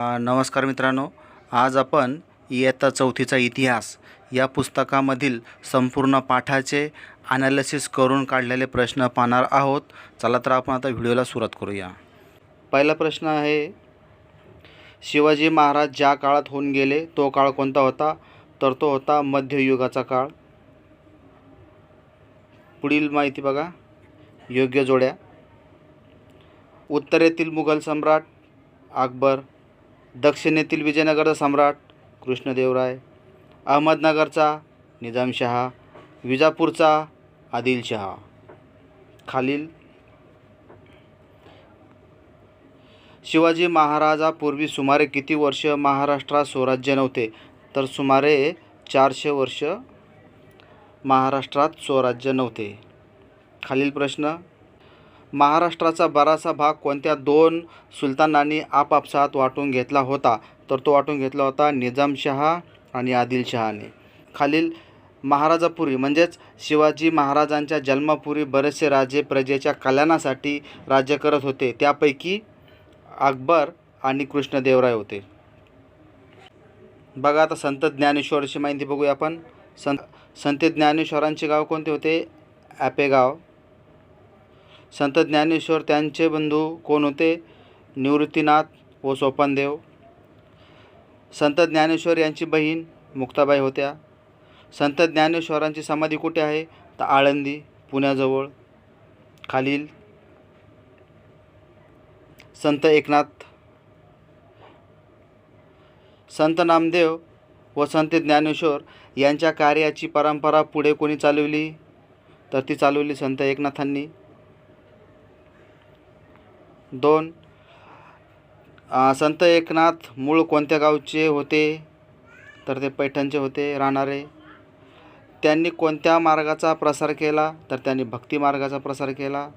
नमस्कार मित्रांनो, आज आपण इयत्ता चौथीचा इतिहास या पुस्तकामधील संपूर्ण पाठाचे ॲनालिसिस करून काढलेले प्रश्न पाहणार आहोत. चला तर आपण आता व्हिडिओला सुरुवात करूया. पहिला प्रश्न आहे, शिवाजी महाराज ज्या काळात होऊन गेले तो काळ कोणता होता? तर तो होता मध्ययुगाचा काळ. पुढील माहिती बघा, योग्य जोड्या. उत्तरेतील मुघल सम्राट अकबर, दक्षिणेतील विजयनगरचा सम्राट कृष्णदेवराय, अहमदनगरचा निजामशहा, विजापूरचा आदिलशहा. खालील शिवाजी महाराजापूर्वी सुमारे किती वर्ष महाराष्ट्रात स्वराज्य नव्हते? तर सुमारे 400 वर्ष महाराष्ट्रात स्वराज्य नव्हते. खालील प्रश्न, महाराष्ट्राचा बराचसा भाग कोणत्या दोन सुलतानांनी आपापसात वाटून घेतला होता? तर तो वाटून घेतला होता निजामशहा आणि आदिलशहाने. खालील महाराजापूर्वी म्हणजेच शिवाजी महाराजांच्या जन्मापूर्वी बरेचसे राजे प्रजेच्या कल्याणासाठी राज्य करत होते. त्यापैकी अकबर आणि कृष्णदेवराय होते. बघा आता संत ज्ञानेश्वराची माहिती बघूया आपण. संत ज्ञानेश्वरांचे गाव कोणते होते? आपेगाव. संत ज्ञानेश्वर त्यांचे बंधू कोण होते? निवृत्तीनाथ व सोपानदेव. संत ज्ञानेश्वर यांची बहीण मुक्ताबाई होत्या. संत ज्ञानेश्वरांची समाधी कुठे आहे? तर आळंदी, पुण्याजवळ. खालील संत एकनाथ, संत नामदेव व संत ज्ञानेश्वर यांच्या कार्याची परंपरा पुढे कोणी चालवली? तर ती चालवली संत एकनाथांनी. 2. संत एकनाथ मूळ कोणत्या गावचे होते? तर ते पैठणचे होते राहणारे. त्यांनी कोणत्या मार्गाचा प्रसार केला? तर त्यांनी भक्ती मार्गाचा प्रसार केला.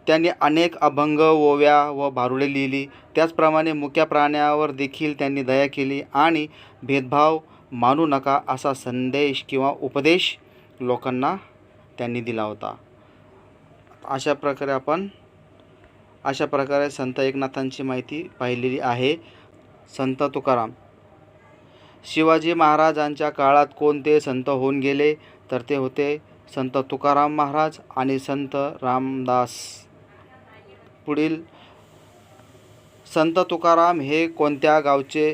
त्यांनी अनेक अभंग, ओव्या व भारुडे लिहिली. त्याचप्रमाणे मुक्या प्राण्यावर देखील त्यांनी दया केली आणि भेदभाव मानू नका असा संदेश किंवा उपदेश लोकांना त्यांनी दिला होता. अशा प्रकारे संत एकनाथांची माहिती पाहिलेली आहे. संत तुकाराम, शिवाजी महाराजांच्या काळात कोणते संत होऊन गेले? तर ते होते संत तुकाराम महाराज आणि संत रामदास. पुढील संत तुकाराम हे कोणत्या गावचे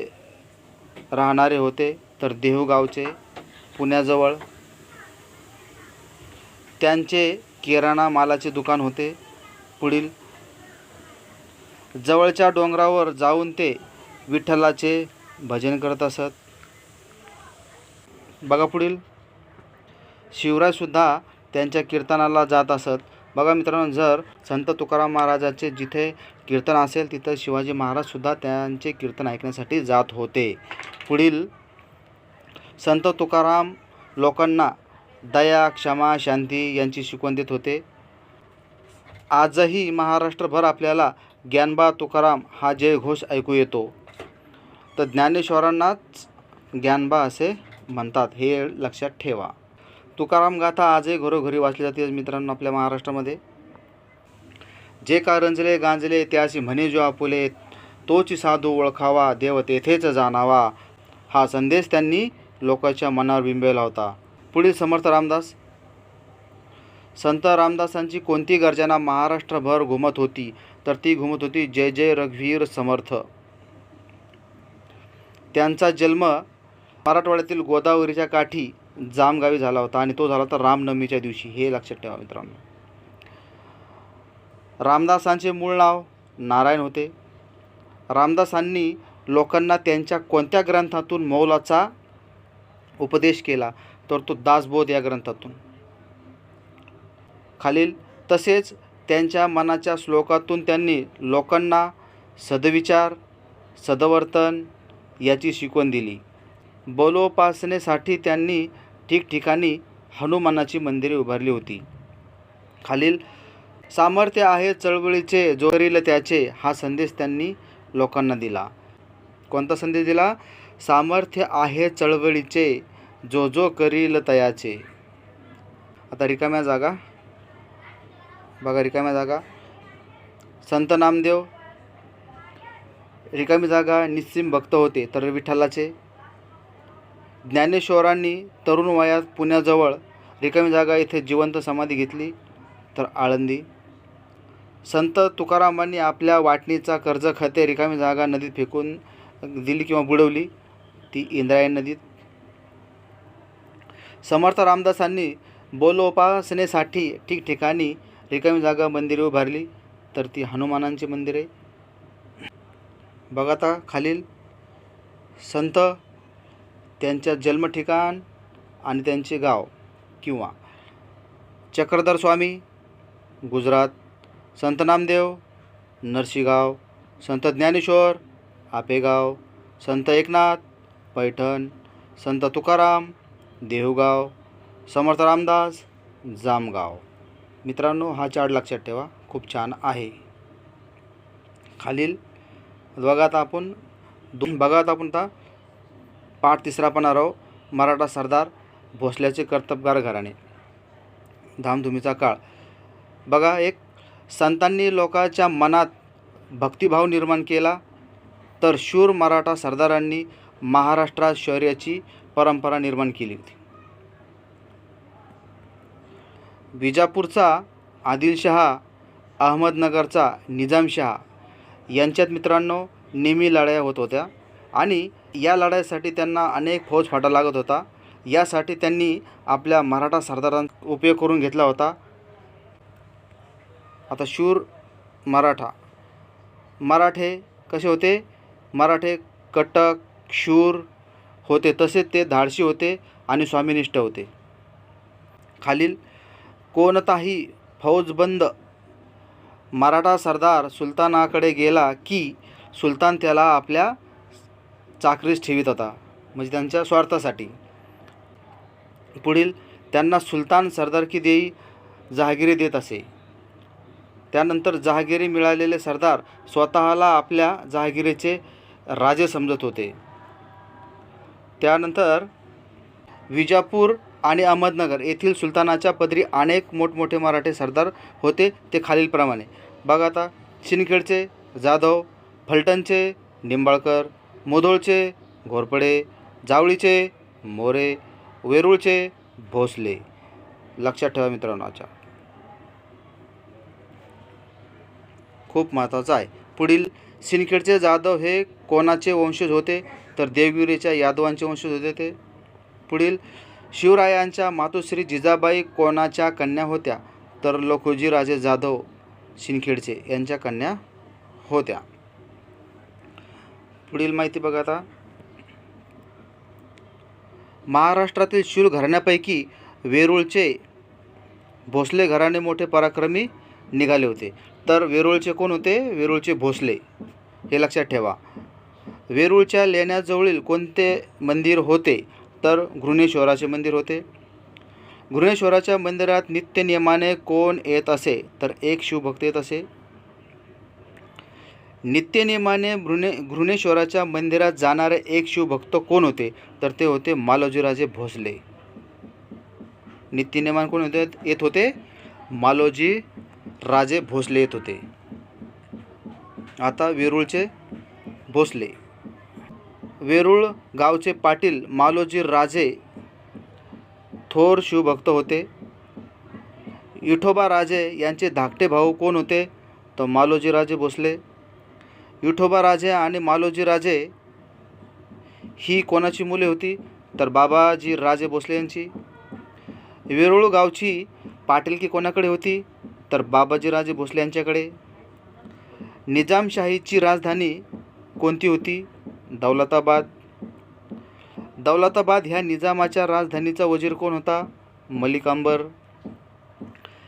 राहणारे होते? तर देहू गावचे, पुण्याजवळ. त्यांचे किराणा मालाचे दुकान होते. पुढील जवळच्या डोंगरावर जाऊन ते विठ्ठलाचे भजन करत असत. बघा पुढील शिवरायसुद्धा त्यांच्या कीर्तनाला जात असत. बघा मित्रांनो, जर संत तुकाराम महाराजांचे जिथे कीर्तन असेल तिथं शिवाजी महाराजसुद्धा त्यांचे कीर्तन ऐकण्यासाठी जात होते. पुढील संत तुकाराम लोकांना दया, क्षमा, शांती यांची शिकवण देत होते. आजही महाराष्ट्रभर आपल्याला ज्ञानबा तुकाराम हा जयघोष ऐकू येतो. तर ज्ञानेश्वरांनाच ज्ञानबा असे म्हणतात, हे लक्षात ठेवा. तुकाराम गाथा आजही घरोघरी वाचली जाते मित्रांनो आपल्या महाराष्ट्रामध्ये. जे का रंजले गांजले त्यासी म्हणे जो आपुले, तोची साधू ओळखावा देव तेथेच जाणावा, हा संदेश त्यांनी लोकांच्या मनावर बिंबवला होता. पुढील समर्थ रामदास. संत रामदासांची कोणती गर्जना महाराष्ट्रभर घुमत होती? तर ती घुमत होती जय जय रघुवीर समर्थ. त्यांचा जन्म मराठवाड्यातील गोदावरीच्या काठी जामगावी झाला होता आणि तो झाला होता रामनवमीच्या दिवशी. हे लक्षात ठेवा मित्रांनो. रामदासांचे मूळ नाव नारायण होते. रामदासांनी लोकांना त्यांच्या कोणत्या ग्रंथातून मौलाचा उपदेश केला? तर तो दासबोध या ग्रंथातून. खालील तसेच त्यांच्या मनाच्या श्लोकातून त्यांनी लोकांना सद्विचार, सद्वर्तन याची शिकवण दिली. बलोपासनेसाठी त्यांनी ठिकठिकाणी हनुमानाची मंदिरे उभारली होती. खालील सामर्थ्य आहे चळवळीचे जो करील त्याचे, हा संदेश त्यांनी लोकांना दिला. कोणता संदेश दिला? सामर्थ्य आहे चळवळीचे जो जो करील तयाचे. आता रिकाम्या जागा बघा, रिकाम्या जागा. संत नामदेव रिकामी जागा निस्सीम भक्त होते तर विठ्ठलाचे. ज्ञानेश्वरांनी तरुण वयात पुण्याजवळ रिकामी जागा येथे जिवंत समाधी घेतली तर आळंदी. संत तुकारामांनी आपल्या वाटणीचा कर्ज खते रिकामी जागा नदीत फेकून दिली किंवा बुडवली, ती इंद्रायणी नदीत. समर्थ रामदासांनी बोलोपासनेसाठी ठिकठिकाणी रिकामी जागा मंदिरे उभारली तर ती हनुमानांची मंदिरे. बघा आता खालील संत, त्यांच्या जन्म ठिकाण आणि त्यांचे गाव किंवा चक्रधर स्वामी गुजरात, संत नामदेव नरशिगाव, संत ज्ञानेश्वर आपेगाव, संत एकनाथ पैठण, संत तुकाराम देहुगाव, समर्थ रामदास जामगाव. मित्रांनो, हा चार्ट लक्षात ठेवा, खूप छान आहे. खालील बघा आता आपण आता पाठ 3 पाहणार आहोत. मराठा सरदार भोसल्याचे कर्तबगार घराणे. धामधुमीचा काळ. बघा, एक संतांनी लोकांच्या मनात भक्तिभाव निर्माण केला तर शूर मराठा सरदारांनी महाराष्ट्रात शौर्याची परंपरा निर्माण केली होती. विजापूरचा आदिलशहा, अहमदनगरचा निजामशहा यांच्यात मित्रांनो नेहमी लढाया होत होत्या आणि या लढाईसाठी त्यांना अनेक फौज फाटा लागत होता. यासाठी त्यांनी आपल्या मराठा सरदारांचा उपयोग करून घेतला होता. आता शूर मराठे कसे होते? मराठे कटक शूर होते, तसेच ते धाडशी होते आणि स्वामीनिष्ठ होते. खालील कोणताही फौजबंद मराठा सरदार सुलतानाकडे गेला की सुलतान त्याला आपल्या चाकरीस ठेवीत होता, म्हणजे त्यांच्या स्वार्थासाठी. पुढील त्यांना सुलतान सरदारकी देई जहागिरी देत असे. त्यानंतर जहागिरी मिळालेले सरदार स्वतःला आपल्या जहागिरीचे राजे समजत होते. त्यानंतर विजापूर आणि अहमदनगर येथील सुलतानाच्या पदरी अनेक मोठमोठे मराठे सरदार होते. ते खालीलप्रमाणे. बघा आता, सिंदखेडचे जाधव, फलटणचे निंबाळकर, मुधोळचे घोरपडे, जावळीचे मोरे, वेरूळचे भोसले. लक्षात ठेवा मित्रांनो, खूप महत्त्वाचा आहे. पुढील सिंदखेडचे जाधव हे कोणाचे वंशज होते? तर देवगिरीच्या यादवांचे वंशज होते ते. पुढील शिवरायांच्या मातोश्री जिजाबाई कोणाच्या कन्या होत्या? तर लखुजी राजे जाधव सिंदखेडचे यांच्या कन्या होत्या. पुढील माहिती बघा आता. महाराष्ट्रातील शूर घराण्यापैकी वेरूळचे भोसले घराणे मोठे पराक्रमी निघाले होते. तर वेरूळचे कोण होते? वेरूळचे भोसले, हे लक्षात ठेवा. वेरूळच्या लेण्याजवळील कोणते मंदिर होते? तर घृणेश्वराचे मंदिर होते. घृणेश्वराच्या मंदिरात नित्यनियमाने कोण येत असे? तर एक शिवभक्त येत असे. नित्यनियमाने घृणेश्वराच्या मंदिरात जाणारे एक शिवभक्त कोण होते? तर ते होते मालोजीराजे भोसले. नित्यनियमाने कोण येत होते? मालोजी राजे भोसले येत होते. आता वेरूळचे भोसले. वेरूळ गावचे पाटील मालोजी राजे थोर शिवभक्त होते. विठोबा राजे यांचे धाकटे भाऊ कोण होते? तर मालोजी राजे भोसले. विठोबा राजे आणि मालोजी राजे ही कोणाची मुले होती? तर बाबाजी राजे भोसले यांची. वेरूळ गावची पाटीलकी कोणाकडे होती? तर बाबाजी राजे भोसले यांच्याकडे. निजामशाहीची राजधानी कोणती होती? दौलताबाद. दौलताबाद ह्या निजामाच्या राजधानीचा वजीर कोण होता? मलिकांबर.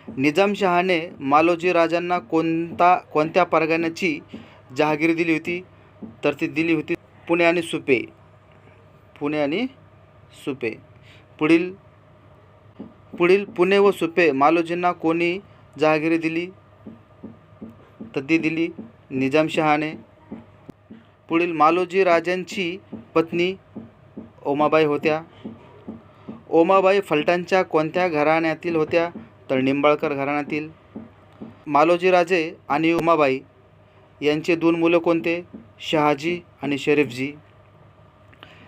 निजामशहाने मालोजी राजांना कोणत्या परगण्याची जहागिरी दिली होती? तर ती दिली होती पुणे आणि सुपे. पुढील पुणे व सुपे मालोजींना कोणी जहागिरी दिली? तर ती दिली निजामशहाने. पुढील मालोजी राजांची पत्नी ओमाबाई होत्या. ओमाबाई फलटणच्या कोणत्या घराण्यातील होत्या? तर निंबाळकर घराण्यातील. मालोजी राजे आणि उमाबाई यांचे 2 मुलं कोणते? शहाजी आणि शरीफजी.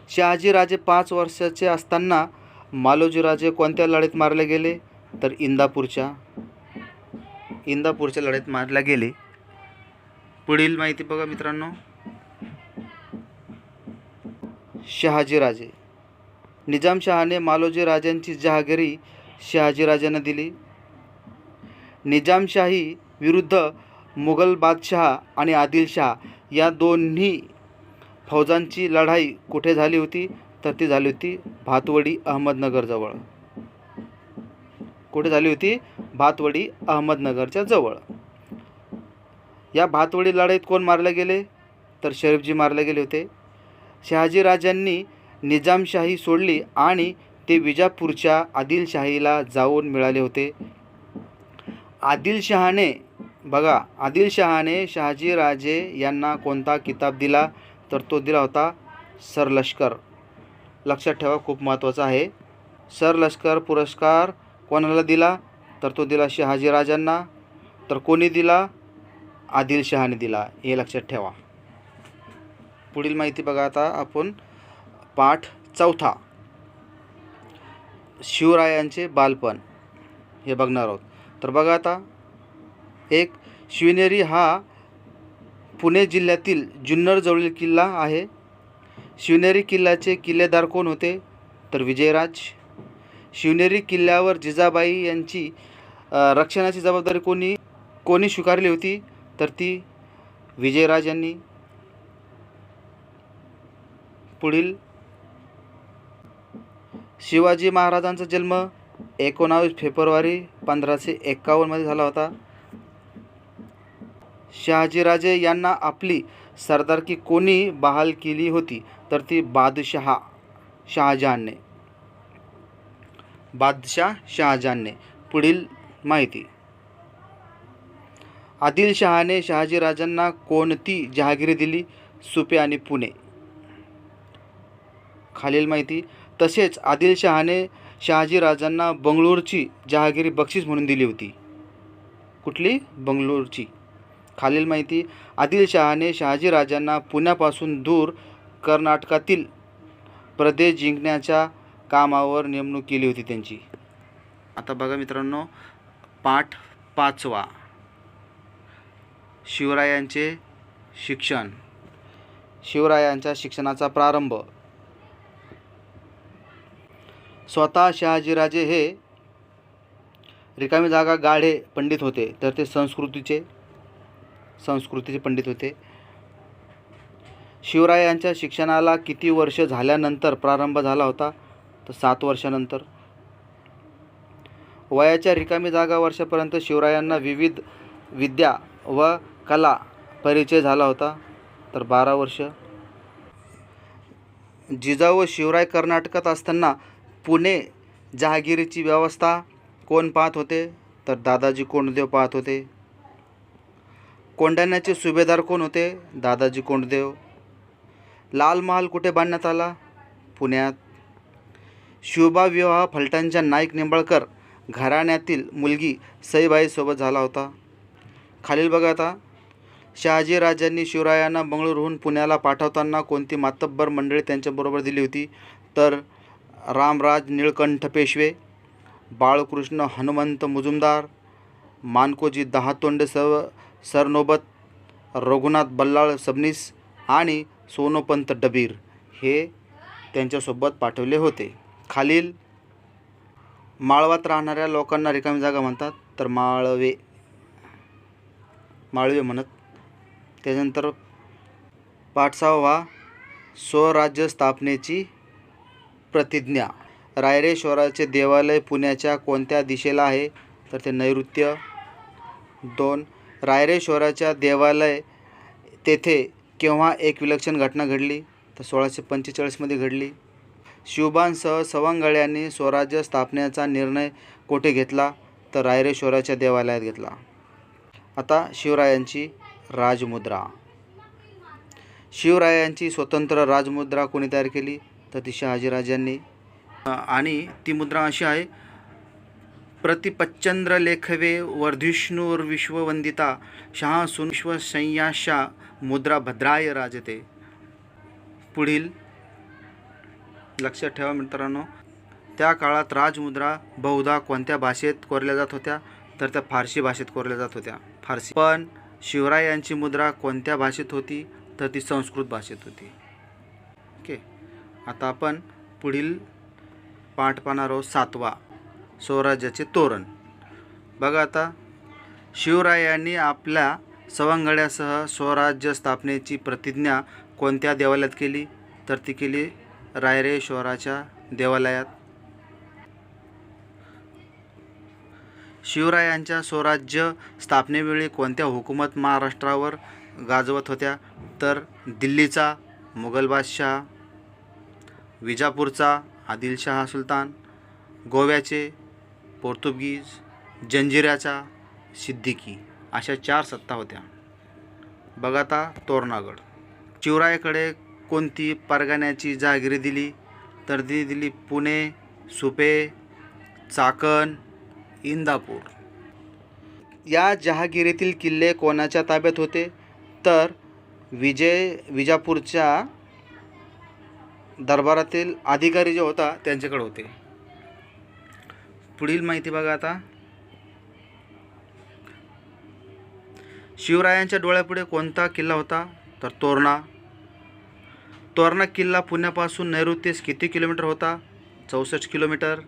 शहाजी राजे 5 वर्षाचे असताना मालोजी राजे कोणत्या लढाईत मारले गेले? तर इंदापूरच्या लढाईत मारले गेले. पुढील माहिती बघा मित्रांनो. शहाजी राजे. निजामशहाने मालोजी राजांची जहागिरी शहाजी राजांना दिली. निजामशाही विरुद्ध मुघल बादशहा आणि आदिलशाह या दोन्ही फौजांची लढाई कुठे झाली होती? तर ती झाली होती भातवडी अहमदनगरजवळ. कुठे झाली होती? भातवडी अहमदनगरच्या जवळ. या भातवडी लढाईत कोण मारले गेले? तर शरीफजी मारले गेले होते. शहाजी राजांनी निजामशाही सोडली आणि ते विजापूरच्या आदिलशाहीला जाऊन मिळाले होते. आदिलशहाने शहाजी राजे यांना कोणता किताब दिला? तर तो दिला होता सरलष्कर. लक्षात ठेवा, खूप महत्त्वाचा आहे. सरलष्कर पुरस्कार कोणाला दिला? तर तो दिला शहाजी राजांना. तर कोणी दिला? आदिलशहाने दिला. हे लक्षात ठेवा. पुढील माहिती बघा आता आपण. पाठ 4 शिवरायांचे बालपण हे बघणार आहोत. तर बघा आता. 1. शिवनेरी हा पुणे जिल्ह्यातील जुन्नर जवळील किल्ला आहे. शिवनेरी किल्ल्याचे किल्लेदार कोण होते? तर विजयराज. शिवनेरी किल्ल्यावर जिजाबाई यांची रक्षणाची जबाबदारी कोणी स्वीकारली होती? तर ती विजयराज यांनी. पुढील. शिवाजी महाराजांचा जन्म 19 फेब्रुवारी 1551 मध्ये झाला होता. शहाजीराजे यांना आपली सरदारकी कोणी बहाल केली होती? तर ती बादशाह शहाजहानने. पुढील माहिती. आदिलशहाने शहाजीराजांना कोणती जहागिरी दिली? सुपे आणि पुणे. खालील माहिती. तसेच आदिलशहाने शहाजीराजांना बंगळूरची जहागिरी बक्षीस म्हणून दिली होती. कुठली? बंगळूरची. खालील माहिती. आदिलशहाने शहाजीराजांना पुण्यापासून दूर कर्नाटकातील प्रदेश जिंकण्याच्या कामावर नेमणूक केली होती त्यांची. आता बघा मित्रांनो. पाठ 5 शिवरायांचे शिक्षण. शिवरायांच्या शिक्षणाचा प्रारंभ. स्वतः शहाजीराजे हे रिकामी जागा गाढे पंडित होते. तर ते संस्कृतीचे पंडित होते. शिवरायांच्या शिक्षणाला किती वर्ष झाल्यानंतर प्रारंभ झाला होता? तर 7 वर्षानंतर. वयाच्या रिकामी जागा वर्षापर्यंत शिवरायांना विविध विद्या व कला परिचय झाला होता. तर 12 वर्ष. जिजाऊ शिवराय कर्नाटकात असताना पुणे जहागिरीची व्यवस्था कोण पाहत होते? तर दादाजी कोंडदेव पाहत होते. कोंढाण्याचे सुभेदार कोण होते? दादाजी कोंडदेव. लाल महाल कुठे बांधण्यात आला? पुण्यात. शिवबा विवाह फलटणच्या नाईक निंबाळकर घराण्यातील मुलगी सईबाईसोबत झाला होता. खालील बघा आता. शहाजीराजांनी शिवरायांना बंगळूरहून पुण्याला पाठवताना कोणती मातब्बर मंडळी त्यांच्याबरोबर दिली होती? तर रामराज निळकंठ पेशवे, बाळकृष्ण हनुमंत मुजुमदार, मानकोजी दहातोंडे सरनोबत, रघुनाथ बल्लाळ सबनीस आणि सोनोपंत डबीर हे त्यांच्यासोबत पाठवले होते. खालील. माळवात राहणाऱ्या लोकांना रिकामी जागा म्हणतात? तर माळवे म्हणत. त्यानंतर पाठ 6 स्वराज्य स्थापनेची प्रतिज्ञा. रायरेश्वराचे देवालय पुण्याच्या कोणत्या दिशेला आहे? तर ते नैऋत्य. 2. रायरेश्वराच्या देवालय तेथे केव्हा एक विलक्षण घटना घडली? तर 1645 मध्ये घडली. शिवबांसह सवंगड्यांनी स्वराज्य स्थापनेचा निर्णय कोठे घेतला? तर रायरेश्वराच्या देवालयात घेतला. आता शिवरायांची राजमुद्रा. शिवरायांची स्वतंत्र राजमुद्रा कोणी तयार केली? तर ती शहाजीराजांनी. आणि ती मुद्रा अशी आहे. प्रतिपच्चंद्र लेखवे वर्धिष्णुर्विश्ववंदिता शहासून विश्वसंयाशा मुद्रा भद्राय राजते. पुढील लक्षात ठेवा मित्रांनो, त्या काळात राजमुद्रा बहुधा कोणत्या भाषेत कोरल्या जात होत्या, तर त्या फारसी भाषेत कोरल्या जात होत्या. फारसी. पण शिवरायांची मुद्रा कोणत्या भाषेत होती, तर ती संस्कृत भाषेत होती. ओके. आता आपण पुढील पाठ पाहणार आहोत 7वा, स्वराज्याचे तोरण. बघा आता, शिवरायांनी आपल्या सवंगड्यासह स्वराज्य स्थापनेची प्रतिज्ञा कोणत्या देवालयात केली, तर ती केली रायरेश्वराच्या देवालयात. शिवरायांच्या स्वराज्य स्थापनेवेळी कोणत्या हुकूमत महाराष्ट्रावर गाजवत होत्या, तर दिल्लीचा मुघल बादशाह, विजापूरचा आदिलशहा सुलतान, गोव्याचे पोर्तुगीज, जंजिऱ्याचा सिद्दीकी, अशा 4 सत्ता होत्या. बघा आता तोरणागड. शिवरायाकडे कोणती परगण्याची जहागिरी दिली, तर ती दिली पुणे, सुपे, चाकण, इंदापूर. या जहागिरीतील किल्ले कोणाच्या ताब्यात होते, तर विजापूरच्या दरबारातील अधिकारी जो होता त्यांच्याकडे होते. पुढील माहिती बघा आता, शिवरायांच्या डोळ्यापुढे कोणता किल्ला होता, तर तोरणा. तोरणा किल्ला पुण्यापासून नैऋत्येस किती किलोमीटर होता, 64 किलोमीटर.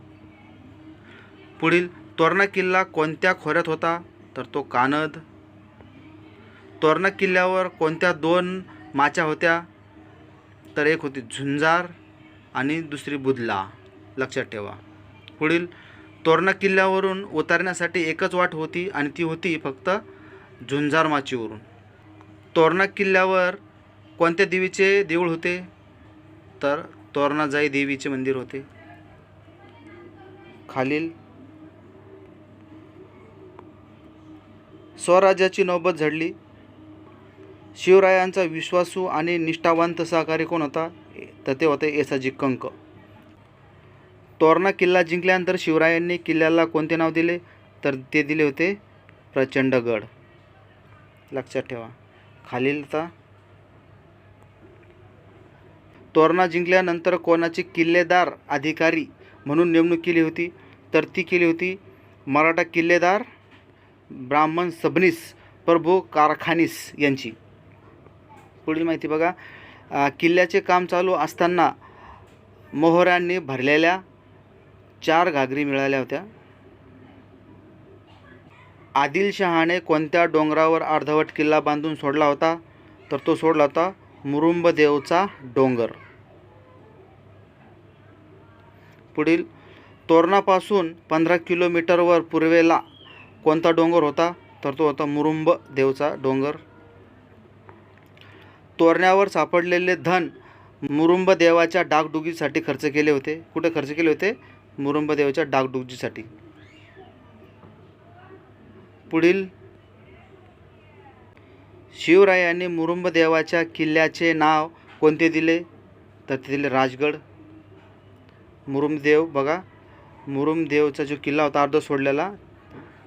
पुढील तोरणा किल्ला कोणत्या खोऱ्यात होता, तर तो कानद. तोरणा किल्ल्यावर कोणत्या 2 माच्या होत्या, तर एक होती झुंजार आणि दुसरी बुधला. लक्षात ठेवा. पुढील तोरणा किल्ल्यावरून उतरण्यासाठी एकच वाट होती आणि ती होती फक्त झुंजार माचीवरून. तोरणा किल्ल्यावर कोणत्या देवीचे देऊळ होते, तर तोरणाजाई देवीचे मंदिर होते. खालील स्वराज्याची नौबत झडली. शिवरायांचा विश्वासू आणि निष्ठावंत सहकारी कोण होता, तर ते होते येसाजी कंक. तोरणा किल्ला जिंकल्यानंतर शिवरायांनी किल्ल्याला कोणते नाव दिले, तर ते दिले होते प्रचंडगड. लक्षात ठेवा. खालील आता, तोरणा जिंकल्यानंतर कोणाची किल्लेदार अधिकारी म्हणून नेमणूक केली होती, तर ती केली होती मराठा किल्लेदार ब्राह्मण सबनीस प्रभू कारखानीस यांची. पुढील माहिती बघा, किल्ल्याचे काम चालू असताना मोहऱ्यांनी भरलेल्या 4 घागरी मिळाल्या होत्या. आदिलशहाने कोणत्या डोंगरावर अर्धवट किल्ला बांधून सोडला होता, तर तो सोडला होता मुरुंबदेवचा डोंगर. पुढील तोरणापासून 15 किलोमीटरवर पूर्वेला कोणता डोंगर होता, तर तो होता मुरुंबदेवचा डोंगर. तोरण्यावर सापडलेले धन मुरुंबदेवाच्या डागडुजीसाठी खर्च केले होते. कुठे खर्च केले होते, मुरुंबदेवाच्या डागडुजीसाठी. पुढील शिवरायांनी मुरुंबदेवाच्या किल्ल्याचे नाव कोणते दिले, तर ते दिले राजगड. मुरुंबदेव बघा, मुरुंबदेवचा जो किल्ला होता अर्ध सोडलेला,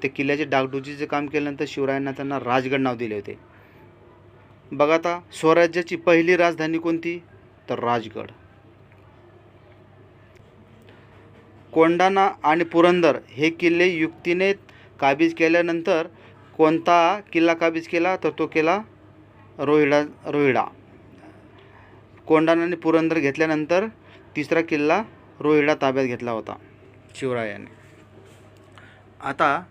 ते किल्ल्याचे डागडुजीचे काम केल्यानंतर शिवरायांना त्यांना राजगड नाव दिले होते. बघा आता, स्वराज्याची पहिली राजधानी कोणती, तर राजगड. कोंढाणा आणि पुरंदर हे किल्ले युक्तीने काबीज केल्यानंतर कोणता किल्ला काबीज केला, तर तो केला रोहिडा. कोंढाणा आणि पुरंदर घेतल्यानंतर तिसरा किल्ला रोहिडा ताब्यात घेतला होता शिवरायांनी. आता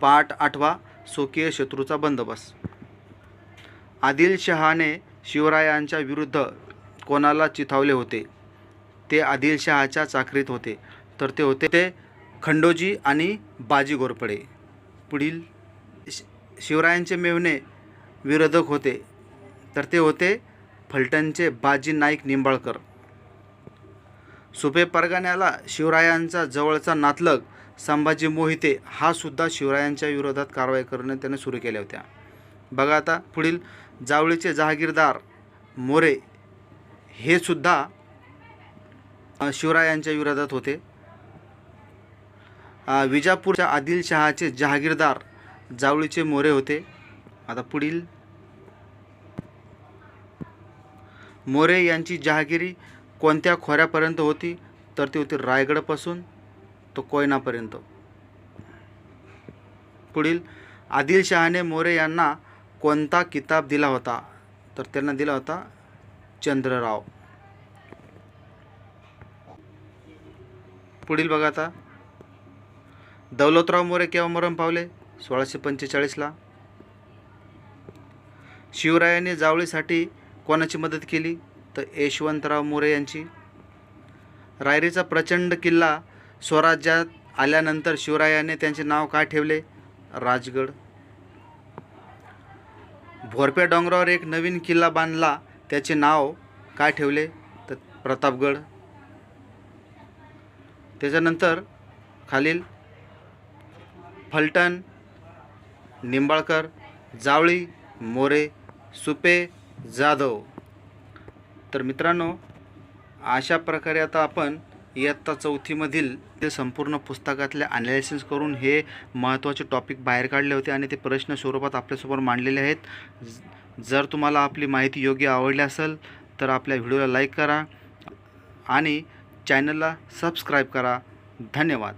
पाठ 8वा, स्वकीय शत्रूचा बंदोबस्त. आदिलशहाने शिवरायांच्या विरुद्ध कोणाला चिथावले होते, ते आदिलशहाच्या चाकरीत होते, तर ते होते खंडोजी आणि बाजी घोरपडे. पुढील शिवरायांचे मेव्हणे विरोधक होते, तर ते होते फलटणचे बाजी नाईक निंबाळकर. सुपे परगण्याला शिवरायांचा जवळचा नातलग संभाजी मोहिते हा सुद्धा शिवरायांच्या विरोधात कारवाई करणे त्याने सुरू केल्या होत्या. बघा आता, पुढील जावळीचे जहागीरदार मोरे हे सुद्धा शिवरायांच्या विरोधात होते. विजापूरच्या आदिलशहाचे जहागीरदार जावळीचे मोरे होते. आता पुढील मोरे यांची जहागिरी कोणत्या खोऱ्यापर्यंत होती? तर ती होती रायगडपासून तो कोयनापर्यंत. पुढील, आदिलशहाने मोरे यांना कोणता किताब दिला होता? तर त्यांना दिला होता चंद्रराव. पुढील बघा आता, दौलतराव मोरे केव्हा मरण पावले? 1645ला. शिवरायांनी जावळीसाठी कोणाची मदत केली? तर यशवंतराव मोरे यांची. रायरीचा प्रचंड किल्ला स्वराज्यात आल्यानंतर शिवरायाने त्यांचे नाव काय ठेवले? राजगड. भोरप्या डोंगरावर एक नवीन किल्ला बांधला, त्याचे नाव काय ठेवले? तर प्रतापगड. त्याच्यानंतर खालील फलटण, निंबाळकर, जावळी, मोरे, सुपे, जाधव. तर मित्रांनो, अशा प्रकारे आता आपण इयत्ता 4थीमधील ते संपूर्ण पुस्तकातले ॲनालिसिस करून हे महत्त्वाचे टॉपिक बाहेर काढले होते आणि ते प्रश्न स्वरूपात आपल्यासमोर मांडलेले आहेत. जर तुम्हाला आपली माहिती योग्य आवडली असेल तर आपल्या व्हिडिओला लाईक करा आणि चॅनलला सबस्क्राईब करा. धन्यवाद.